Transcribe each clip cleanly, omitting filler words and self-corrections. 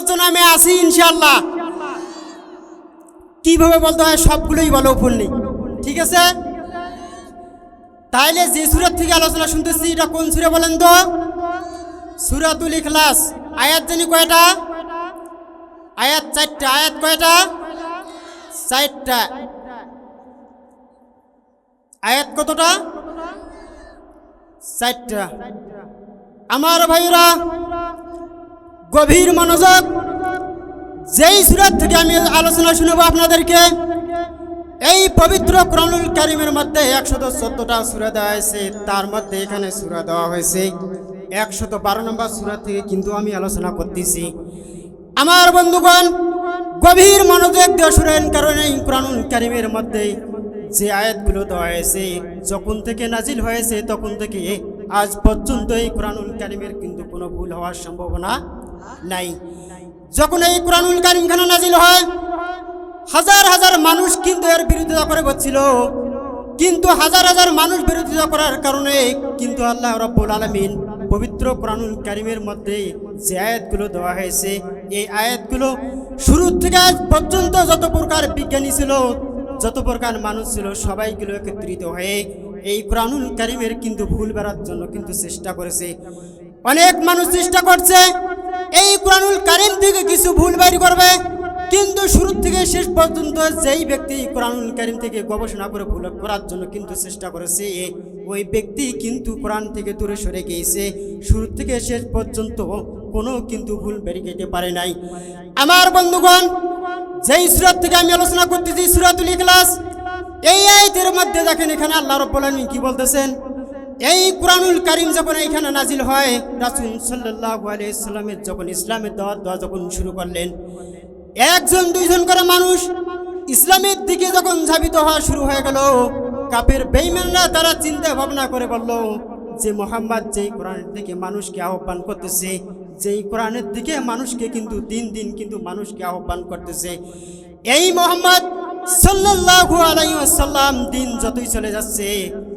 জন্য আমি আছি ইনশাআল্লাহ। কিভাবে বলতে হয় সবগুলোই বলো ফুললি, ঠিক আছে? তাইলে যে সূরা থেকে আলোচনা শুনতেছি এটা কোন সূরা বলেন তো? সূরাতুল ইখলাস। আয়াত জানি কয়টা? আয়াত 4টা। আয়াত কয়টা? 4টা। আয়াত কতটা? 4টা। আমার ভাইরা গভীর মনোযোগ, যেই সূরা থেকে আমি আলোচনা শুনবো আপনাদেরকে, এই পবিত্র কোরআনুল কারীমের মধ্যে 114টা সূরা দেওয়া হয়েছে। তার মধ্যে এখানে সূরা দেওয়া হয়েছে 112 নম্বর সূরা থেকে কিন্তু আমি আলোচনা করতেছি। আমার বন্ধুগণ গভীর মনোযোগ দিয়ে শুনেন, কারণ এই কোরআনুল কারীমের মধ্যে যে আয়াতগুলো দেওয়া হয়েছে যখন থেকে নাজিল হয়েছে তখন থেকে আজ পর্যন্ত এই কোরআনুল কারীমের কিন্তু কোনো ভুল হওয়ার সম্ভাবনা নাই। যখন এই কোরআনুল কারীমখানা নাজিল হয় হাজার হাজার মানুষ কিন্তু এর বিরোধিতা করে বলছিল, কিন্তু হাজার হাজার মানুষ বিরোধিতা করার কারণে কিন্তু আল্লাহ রাব্বুল আলামিন পবিত্র কোরআনুল কারীমের মধ্যে যে আয়াতগুলো দেওয়া হয়েছে এই আয়াতগুলো শুরু থেকে আজ পর্যন্ত যত প্রকার বিজ্ঞানী ছিল, যত প্রকার মানুষ ছিল, সবাইগুলো একত্রিত হয়ে এই কোরআনুল কারীমের কিন্তু ভুল বেরার জন্য কিন্তু চেষ্টা করেছে। অনেক মানুষ চেষ্টা করছে এই কোরআনুল কারীম থেকে কিছু ভুল বাইর করবে, কিন্তু শুরু থেকে শেষ পর্যন্ত যেই ব্যক্তি কোরআনুল কারীম থেকে গবেষণা করে ভুল করার জন্য কিন্তু চেষ্টা করেছে ওই ব্যক্তি কিন্তু কোরআন থেকে দূরে সরে গিয়েছে। শুরু থেকে শেষ পর্যন্ত কোনো কিন্তু ভুল বের করতে পারে নাই। আমার বন্ধুগণ যেই সূরা থেকে আমি আলোচনা করতেছি সূরাতুল ইখলাস, এই আয়াতের মধ্যে দেখেন এখানে আল্লাহ রাব্বুল আলামিন কি বলতেছেন। এই কোরআনুল কারীম যখন এখানে নাজিল হয়, রাসূল সাল্লাল্লাহু আলাইহি ওয়াসাল্লামের যখন ইসলামের দাওয়াত দেওয়া যখন শুরু করলেন, একজন দুইজন করে মানুষ ইসলামের দিকে যখন ধাবিত হওয়া শুরু হয়ে গেল, কাফের বেঈমানরা তারা চিন্তা ভাবনা করে বলল যে মুহাম্মদ যেই কোরআনের দিকে মানুষকে আহ্বান করতেছে, যেই কোরআনের দিকে মানুষকে কিন্তু দিন দিন কিন্তু মানুষকে আহ্বান করতেছে, এই মুহাম্মদ সাল্লাল্লাহু আলাইহি ওয়াসাল্লাম দিন যতই চলে যাচ্ছে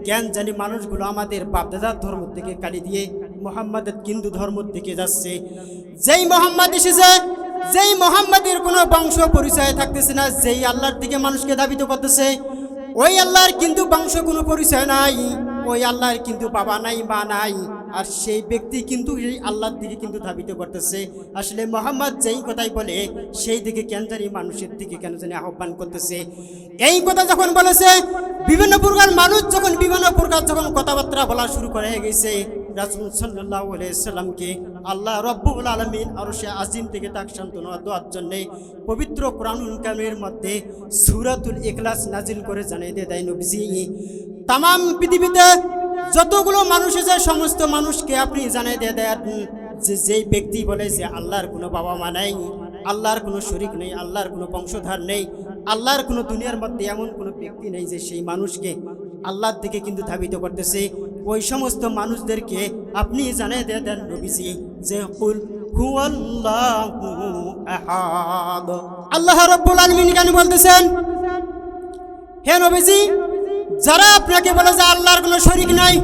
কেন জানি মানুষগুলো আমাদের বাপদাদার ধর্ম থেকে কালি দিয়ে মুহাম্মাদের কিন্তু ধর্ম থেকে যাচ্ছে। যেই মুহাম্মদ এসেছে, যেই মুহাম্মাদের কোনো বংশ পরিচয় থাকতেছে না, যেই আল্লাহর দিকে মানুষকে ধাবিত করতেছে ওই আল্লাহর কিন্তু বংশ কোনো পরিচয় নাই, ওই আল্লাহর কিন্তু বাবা নাই মা নাই, আর সেই ব্যক্তি কিন্তু এই আল্লাহর দিকে কিন্তু ধাবিত করতেছে। আসলে মুহাম্মদ যেই কথাই বলে সেই দিকে কেন জানি মানুষের দিকে কেন জানি আহ্বান করতেছে। এই কথা যখন বলেছে বিভিন্ন প্রকার মানুষ যখন বিভিন্ন প্রকার যখন কথাবার্তা বলা শুরু করে গেছে, রাসূল সাল্লাল্লাহু আলাইহি ওয়াসাল্লামকে আল্লাহ রাব্বুল আলামিন আরশে আজিম থেকে তাক সান্ত্বনা দেওয়ার জন্য পবিত্র কোরআনুল কারীমের মধ্যে সূরাতুল ইখলাস নাজিল করে জানিয়ে দেয় নবীজি তামাম পৃথিবীতে যতগুলো মানুষ আছে সমস্ত মানুষকে আপনি জানিয়ে দেন যে যেই ব্যক্তি বলে যে আল্লাহর কোনো বাবা মা নাই, আল্লাহর কোনো শরীক নেই, আল্লাহর কোনো বংশধর নেই, আল্লাহর কোনো দুনিয়ার মধ্যে এমন কোনো ব্যক্তি নেই যে সেই মানুষকে আল্লাহর দিকে কিন্তু ধাবিত করতেছে, ওই সমস্ত মানুষদেরকে আপনি জানিয়ে দেন নবীজি যে কুল হুয়াল্লাহু আহাদ। আল্লাহ রাব্বুল আলামিন কেন বলতেছেন, হে নবীজি যারা আপনাকে বলে যে আল্লাহর কোনো শরীক নাই,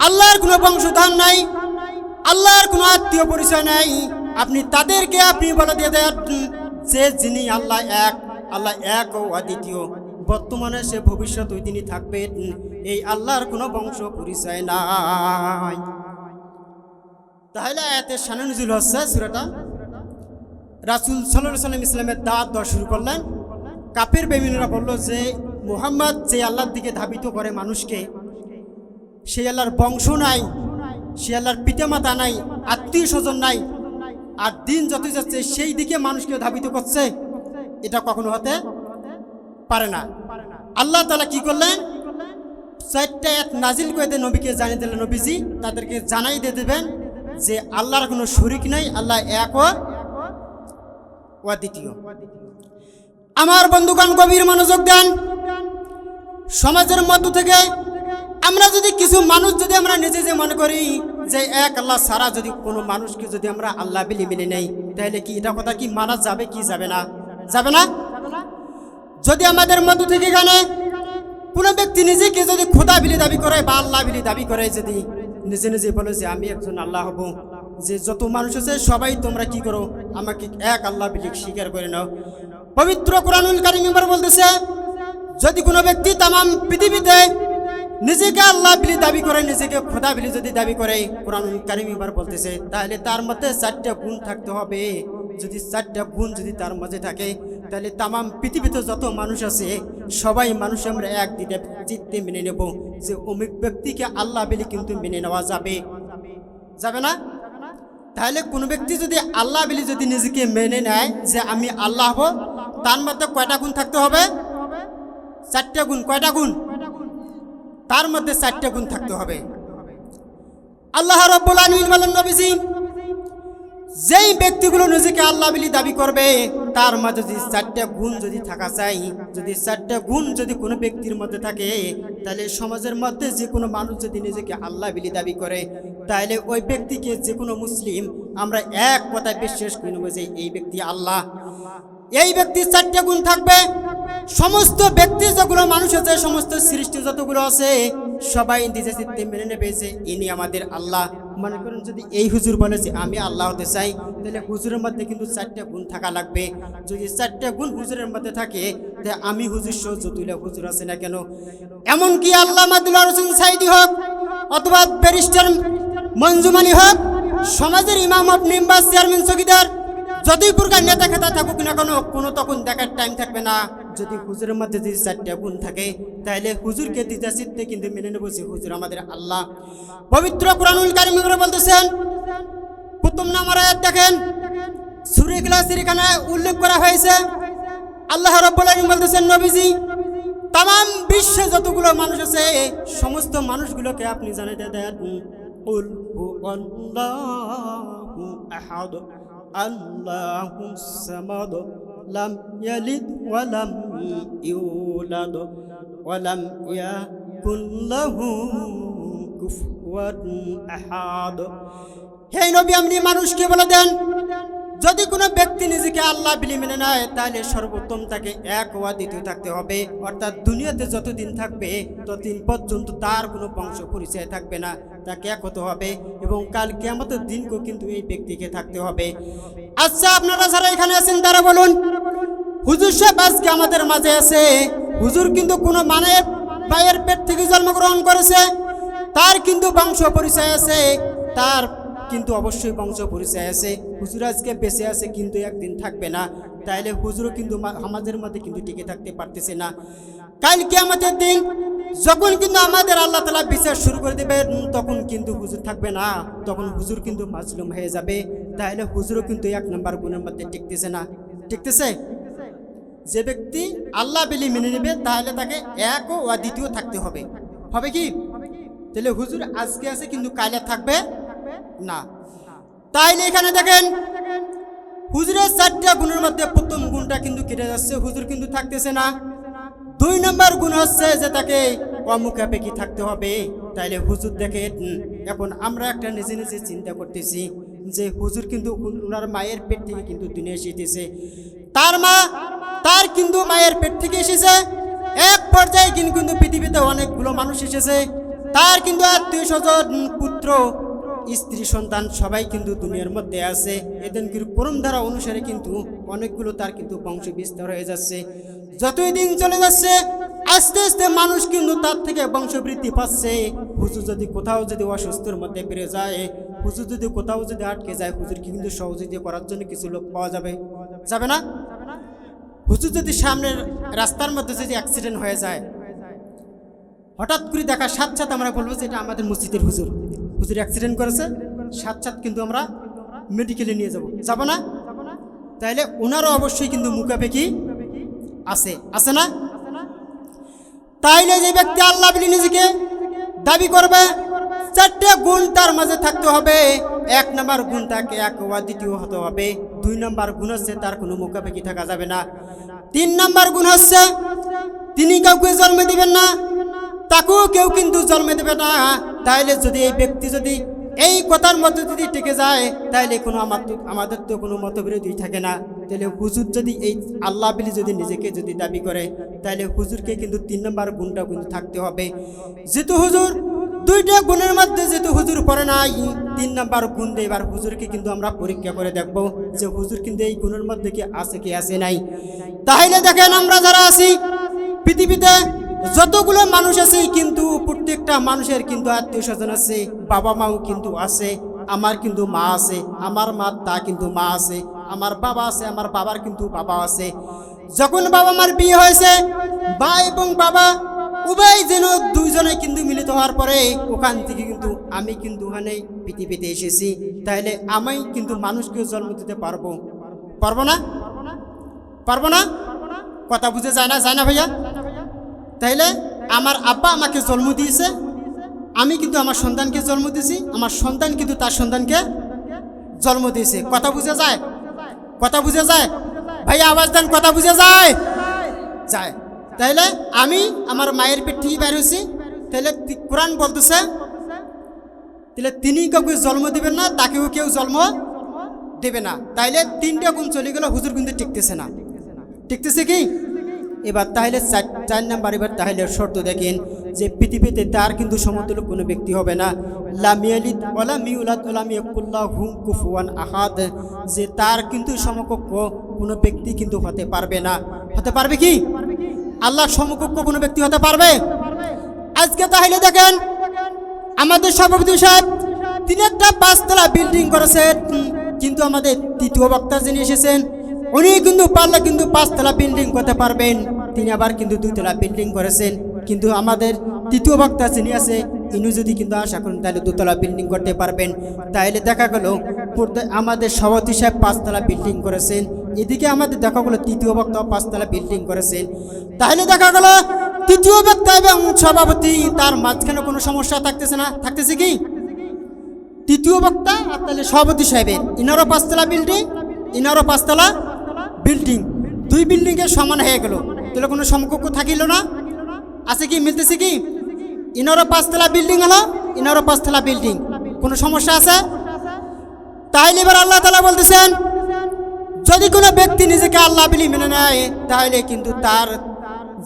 আল্লাহর কোনো বংশধর নাই, আল্লাহর কোনো আত্মীয় পরিচয় নাই, আপনি তাদেরকে আপনি বলে দিয়ে দেন যে যিনি আল্লাহ এক, আল্লাহ এক ও অদ্বিতীয়, বর্তমানে সে ভবিষ্যৎ ওই দিনই থাকবেন, এই আল্লাহর কোনো বংশ পরিচয় নাই। তাহলে আয়াতের শানে নুজুল হচ্ছে সূরাটা রাসূল সাল্লাল্লাহু আলাইহি ওয়াসাল্লাম ইসলামের দাওয়াত দেওয়া শুরু করলেন। কাফের বেঈমানরা বলল যে মুহাম্মদ যে আল্লাহর দিকে ধাবিত করে মানুষকে, সেই আল্লাহর বংশ নাই, সে আল্লাহর পিতামাতা নাই, আত্মীয় স্বজন নাই, আর দিন যতই যাচ্ছে সেই দিকে মানুষকে ধাবিত করছে, এটা কখনো হতে পারে না। আল্লাহ তাআলা কি করলেন, 4টা আয়াত নাজিল করে দিয়ে নবীকে জানিয়ে দিলেন, নবীজি তাদেরকে জানাই দিয়ে দেবেন যে আল্লাহর কোনো শরীক নাই, আল্লাহ এক ও অদ্বিতীয়। আমার বন্ধুগণ গভীর মনোযোগ দেন, সমাজের মধ্য থেকে আমরা যদি কিছু মানুষ যদি আমরা নিজে যে মনে করি যে এক আল্লাহ ছাড়া যদি কোনো মানুষকে যদি আমরা আল্লাহ বলে মেনে নেই, তাহলে কি এটা কথা কি মানা যাবে কি যাবে না? যাবে না। যদি আমাদের মধ্য থেকে এখানে কোনো ব্যক্তি নিজেকে যদি খোদা বিলি দাবি করে বা আল্লাহ বিলি দাবি করে, যদি নিজে নিজে বলে যে আমি একজন আল্লাহ হব, যে যত মানুষ আছে সবাই তোমরা কি করো আমাকে এক আল্লাহ বিলি স্বীকার করে নাও। পবিত্র কুরআনুল কারীম এবার বলতেছে, যদি কোনো ব্যক্তি তামাম পৃথিবীতে নিজেকে আল্লাহ বিলি দাবি করে, নিজেকে খোদা বিলি যদি দাবি করে, কুরআনুল কারীম এবার বলতেছে তাহলে তার মধ্যে 4টা গুণ থাকতে হবে। যদি 4টা গুণ যদি তার মাঝে থাকে, তাহলে তামাম পৃথিবীতে যত মানুষ আছে সবাই মানুষ আমরা এক দিতে চিত্তে মেনে নেব যে অমুক ব্যক্তিকে আল্লাহ বিলি কিন্তু মেনে নেওয়া যাবে, যাবে না? তাহলে কোনো ব্যক্তি যদি আল্লাহ বিলি যদি নিজেকে মেনে নেয় যে আমি আল্লাহ হব, তার মধ্যে কয়টা গুণ থাকতে হবে? 4টা গুণ। কয়টা গুণ? তার মধ্যে 4টা গুণ থাকতে হবে। আল্লাহ রাব্বুল আলামিন বলেন, নবীজি যেই ব্যক্তিগুলো নিজেকে আল্লাহ বিলি দাবি করবে তার মাঝে যদি 4টা গুণ যদি থাকা চাই, যদি 4টা গুণ যদি কোনো ব্যক্তির মধ্যে থাকে, তাহলে সমাজের মধ্যে যে কোনো মানুষ যদি নিজেকে আল্লাহ বিলি দাবি করে, তাহলে ওই ব্যক্তিকে যে কোনো মুসলিম আমরা এক কথায় বিশ্বাস করে নেব যে এই ব্যক্তি আল্লাহ। এই ব্যক্তির 4টা গুণ থাকবে। সমস্ত ব্যক্তি যেগুলো মানুষ আছে, সমস্ত সৃষ্টি যতগুলো আছে সবাই নিজে চিত্তে মেনে নেবে যে ইনি আমাদের আল্লাহ। মনে করুন যদি এই হুজুর বলে যে আমি আল্লাহ হতে চাই, তাহলে হুজুরের মধ্যে কিন্তু 4টা গুণ থাকা লাগবে। যদি 4টা গুণ হুজুরের মধ্যে থাকে, তাহলে আমি হুজুর সহ যতুল্লাহ হুজুর আছে না কেন, এমনকি আল্লামা দিলওয়ার হোসেন সাঈদী হোক অথবা ব্যারিস্টার মঞ্জুমানি হোক, সমাজের ইমাম অফ মেম্বার চেয়ারম্যান চৌকিদার যতই প্রকার নেতা খেতা থাকুক না কেন, কোনো তখন দেখার টাইম থাকবে না। যদি হুজুরের মধ্যে যদি 4টা গুণ থাকে, তাহলে হুজুরকে দ্বিতীয় চিত্তে কিন্তু মেনে নেব যে হুজুর আমাদের আল্লাহ। পবিত্র কুরআনুল কারীম বলতেছেন, প্রথম নম্বর আয়াত দেখেন, সূরা ইখলাসের এখানে উল্লেখ করা হয়েছে। আল্লাহ রাব্বুল আলামিন বলতেছেন, নবীজি তামাম বিশ্বে যতগুলো মানুষ আছে সমস্ত মানুষগুলোকে আপনি জানাতে দেন, কুল হুয়াল্লাহু আহাদ আল্লাহুস সামাদ লাম ইয়ালিদ ওয়া লাম ইউলাদ ওয়া লাম ইয়াকুল লাহু কুফুয়ান আহাদ। হে নবী, আপনি মানুষকে বলে দেন, যদি কোনো ব্যক্তি নিজেকে আল্লাহ বিলি মেনে নেয়, তাহলে সর্বোত্তম তাকে এক ও দ্বিতীয় থাকতে হবে। অর্থাৎ দুনিয়াতে যতদিন থাকবে ততদিন পর্যন্ত তার কোনো বংশ পরিচয় থাকবে না, তাকে এক হতে হবে এবং কাল কিয়ামতের দিনকেও কিন্তু এই ব্যক্তিকে থাকতে হবে। আচ্ছা, আপনারা যারা এখানে আছেন তারা বলুন, হুজুর সাহেব আজকে আমাদের মাঝে আছে, হুজুর কিন্তু কোনো মায়ের পেট থেকে জন্মগ্রহণ করেছে, তার কিন্তু বংশ পরিচয় আছে, তার কিন্তু অবশ্যই বংশ পরিচয় আছে। হুজুর আজকে বেঁচে আছে কিন্তু একদিন থাকবে না, তাইলে হুজুরও কিন্তু আমাদের মধ্যে কিন্তু টিকে থাকতে পারতেছে না। কাল কিয়ামতের দিন যখন কিন্তু আমাদের আল্লাহ তাআলা বিচার শুরু করে দেবে, তখন কিন্তু হুজুর থাকবে না, তখন হুজুর কিন্তু মাজলুম হয়ে যাবে। তাইলে হুজুরও কিন্তু 1 নম্বর গুণের মধ্যে টিকতেছে না। টিকতেছে? যে ব্যক্তি আল্লাহ বিলি মেনে নেবে তাহলে তাকে এক ও দ্বিতীয় থাকতে হবে। হবে কি? তাহলে হুজুর আজকে আছে কিন্তু কাল থাকবে না। তাইলে এখানে দেখেন, হুজুরের 4টা গুণের মধ্যে প্রথম গুণটা কিন্তু কেটে যাচ্ছে, হুজুর কিন্তু থাকতেছে না। 2 নম্বর গুণ হচ্ছে যে তাকে অমুখাপেক্ষী থাকতে হবে। তাইলে হুজুর দেখেন, এখন আমরা একটা নিজে নিজে চিন্তা করতেছি যে হুজুর কিন্তু ওনার মায়ের পেট থেকে কিন্তু দুনিয়া এসেছে, তার কিন্তু মায়ের পেট থেকে এসেছে। এক পর্যায়ে কিন্তু পৃথিবীতে অনেকগুলো মানুষ এসেছে, তার কিন্তু আত্মীয় স্বজন, পুত্র, স্ত্রী, সন্তান সবাই কিন্তু দুনিয়ার মধ্যে আছে। এদের পরম্পরা অনুসারে কিন্তু অনেকগুলো তার কিন্তু বংশ বিস্তার হয়ে যাচ্ছে। যতই দিন চলে যাচ্ছে আস্তে আস্তে মানুষ কিন্তু তার থেকে বংশবৃদ্ধি পাচ্ছে। হুজুর যদি কোথাও যদি অসুস্থর মধ্যে বেড়ে যায়, হুজুর যদি কোথাও যদি আটকে যায়, হুজুরকে কিন্তু সহযোগিতা করার জন্য কিছু লোক পাওয়া যাবে না? হুজুর যদি সামনের রাস্তার মধ্যে যদি অ্যাক্সিডেন্ট হয়ে যায়, হঠাৎ করে দেখা সাথে সাথে আমরা বলবো যে এটা আমাদের মসজিদের হুজুর অ্যাক্সিডেন্ট করেছে, সাথে সাথে কিন্তু আমরা মেডিকেলে নিয়ে যাব না? তাইলে ওনারও অবশ্যই কিন্তু মুখাপেক্ষী আছে না? তাইলে যে ব্যক্তি আল্লাহ বিলি নিজেকে দাবি করবে, 4টা গুণ তার মাঝে থাকতে হবে। 1 নম্বর গুণ তাকে এক ও দ্বিতীয় হতে হবে। 2 নম্বর গুণ হচ্ছে তার কোনো মুখাপেক্ষী থাকা যাবে না। 3 নম্বর গুণ হচ্ছে তিনি কাউকে জন্ম দিবেন না, তাকেও কেউ কিন্তু জন্ম দেবে না। তাইলে যদি এই ব্যক্তি যদি এই কথার মধ্যে যদি টিকে যায়, তাইলে কোনো আমাদের তো কোনো মতবিরোধী থাকে না। তাহলে হুজুর যদি এই আল্লাহ বিলি যদি নিজেকে যদি দাবি করে, তাহলে হুজুরকে কিন্তু 3 নম্বর গুণটা কিন্তু থাকতে হবে। যেহেতু হুজুর দুইটা গুণের মধ্যে যেহেতু হুজুর পড়ে নাই, 3 নাম্বার গুণ দিয়ে এবার হুজুরকে কিন্তু আমরা পরীক্ষা করে দেখব যে হুজুর কিন্তু এই গুণের মধ্যে কি আছে নাই। তাহলে দেখেন, আমরা যারা আছি পৃথিবীতে যতগুলো মানুষ আছে, কিন্তু প্রত্যেকটা মানুষের কিন্তু আত্মীয় স্বজন আছে, বাবা মাও কিন্তু আছে। আমার কিন্তু মা আছে, আমার মা তা কিন্তু মা আছে, আমার বাবা আছে, আমার বাবার কিন্তু বাবা আছে। যখন বাবা মার বিয়ে হয়েছে, মা এবং বাবা উভয় যেন দুইজনে কিন্তু মিলিত হওয়ার পরে ওখান থেকে কিন্তু আমি কিন্তু ওখানে পৃথিবীতে এসেছি। তাহলে আমি কিন্তু মানুষকে জন্ম দিতে পারবো না? পারবো না? কথা বুঝে যায় না ভাইয়া? তাইলে আমার আব্বা আমাকে জন্ম দিয়েছে, আমি কিন্তু আমার সন্তানকে জন্ম দিয়েছি, আমার সন্তান কিন্তু তার সন্তানকে জন্ম দিয়েছে। কথা বুঝে যায়? কথা বুঝে যায় ভাইয়া? আওয়াজ দেন, কথা বুঝে যায়? যায়। তাইলে আমি আমার মায়ের পেট থেকে বের হয়েছি। তাহলে কোরআন বলতেছে, তাহলে তিনি কাউকে জন্ম দিবেন না, তাকেও কেউ জন্ম দেবে না। তাইলে 3টা গুণ চলে গেল, হুজুর কিন্তু টিকতেছে না। টিকতেছে কি? এবার তাহলে 4 নাম্বার, এবার তাহলে শর্ত দেখেন যে পৃথিবীতে তার কিন্তু সমতুল্য কোনো ব্যক্তি হবে না। লাম ইয়ালিদ ওয়া লাম ইউলাদ ওয়া লাম ইয়াকুল লাহু কুফুয়ান আহাদ, যে তার কিন্তু সমকক্ষ কোনো ব্যক্তি কিন্তু হতে পারবে না। হতে পারবে কি? আল্লাহর সমকক্ষ কোনো ব্যক্তি হতে পারবে? আজকে তাহলে দেখেন, আমাদের সভাপতি সাহেব তিনি একটা 5তলা বিল্ডিং করেছেন, কিন্তু আমাদের তৃতীয় বক্তা যিনি এসেছেন উনি কিন্তু পারলে কিন্তু 5তলা বিল্ডিং করতে পারবেন, তিনি আবার কিন্তু 2তলা বিল্ডিং করেছেন। কিন্তু আমাদের তৃতীয় বক্তা যিনি আছে ইনি যদি কিন্তু আশা করেন তাহলে 2তলা বিল্ডিং করতে পারবেন। তাহলে দেখা গেল আমাদের সভাপতি সাহেব 5তলা বিল্ডিং করেছেন, এদিকে আমাদের দেখা গেল তৃতীয় বক্তা 5তলা বিল্ডিং করেছেন। তাহলে দেখা গেল তৃতীয় বক্তা এবং সভাপতি তার মাঝখানে কোনো সমস্যা থাকতেছে না? থাকতেছে কি? তৃতীয় বক্তা আর তাহলে সভাপতি সাহেবের ইনারও 5তলা বিল্ডিং, ইনারও 5তলা বিল্ডিং, 2 বিল্ডিংয়ের সমান হয়ে গেল। তাহলে কোনো সমকক্ষ থাকিল না? আছে কি? মিলতেছে কি? ইনারও 5তলা বিল্ডিং হলো, ইনারও 5তলা বিল্ডিং, কোনো সমস্যা আছে? তাহলে এবার আল্লাহ তাআলা বলতেছেন, যদি কোনো ব্যক্তি নিজেকে আল্লাহ বলে মেনে নেয়, তাহলে কিন্তু তার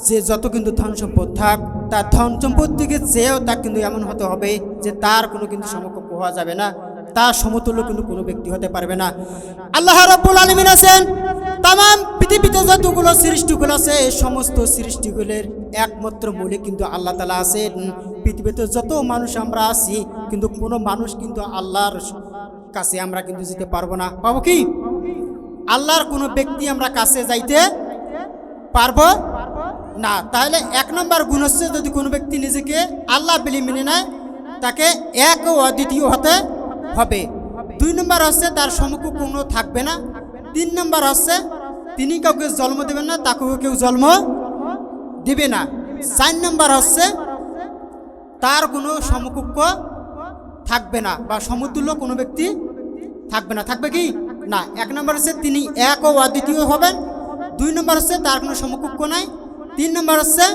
যে যত কিন্তু ধন সম্পদ থাক, তার ধন সম্পদ থেকে চেয়েও তার কিন্তু এমন হতে হবে যে তার কোনো কিন্তু সমকক্ষ হওয়া যাবে না, তার সমতুল্য কিন্তু কোনো ব্যক্তি হতে পারবে না। আল্লাহ রাব্বুল আলামিন আছেন, তামাম পৃথিবীতে যতগুলো সৃষ্টিগুলো আছে এই সমস্ত সৃষ্টিগুলোর একমাত্র মূলে কিন্তু আল্লাহ তাআলা আছেন। পৃথিবীতে যত মানুষ আমরা আছি, কিন্তু কোনো মানুষ কিন্তু আল্লাহর কাছে আমরা কিন্তু যেতে পারবো না। পাবো কি? আল্লাহর কোনো ব্যক্তি আমরা কাছে যাইতে পারবো না। তাহলে 1 নম্বর গুণ হচ্ছে, যদি কোনো ব্যক্তি নিজেকে আল্লাহ বলে মেনে নেয়, তাকে এক ও অদ্বিতীয় হতে হবে। 2 নম্বর হচ্ছে তার সমকক্ষ কোনো থাকবে না। 3 নম্বর হচ্ছে তিনি কাউকে জন্ম দেবেন না, তাকেও কেউ জন্ম দেবে না। 4 নম্বর হচ্ছে তার কোনো সমকক্ষ থাকবে না বা সমতুল্য কোনো ব্যক্তি থাকবে না। থাকবে কি? না। 1 নম্বর হচ্ছে তিনি এক ও অদ্বিতীয় হবেন। 2 নম্বর হচ্ছে তার কোনো সমকক্ষ নাই। 3 নম্বর হচ্ছে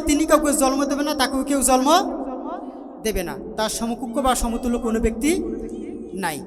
তিনি কাউকে জন্ম দেবে না, তাকেও কেউ জন্ম দেবে না, তার সমকক্ষ বা সমতুল্য কোনো ব্যক্তি নাই।